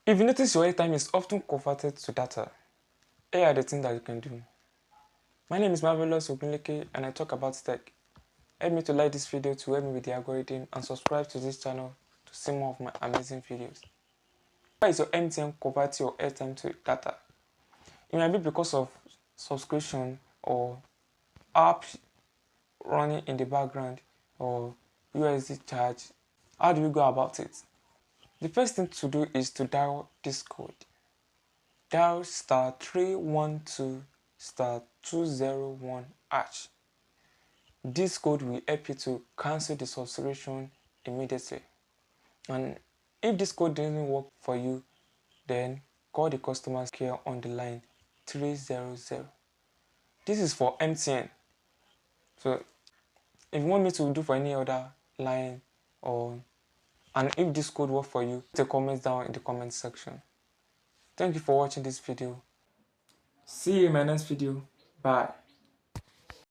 If you notice your airtime is often converted to data, here are the things that you can do. My name is Marvelous Ogunleke and I talk about tech. Help me to like this video to help me with the algorithm and subscribe to this channel to see more of my amazing videos. Why is your MTN converting your airtime to data? It might be because of subscription or app running in the background or USD charge. How do we go about it? The first thing to do is to dial this code. Dial *312 *201#. This code will help you to cancel the subscription immediately. And if this code doesn't work for you, then call the customer care on the line 300. This is for MTN. So if you want me to do for any other line and if this code works for you, put a comment down in the comment section. Thank you for watching this video. See you in my next video. Bye.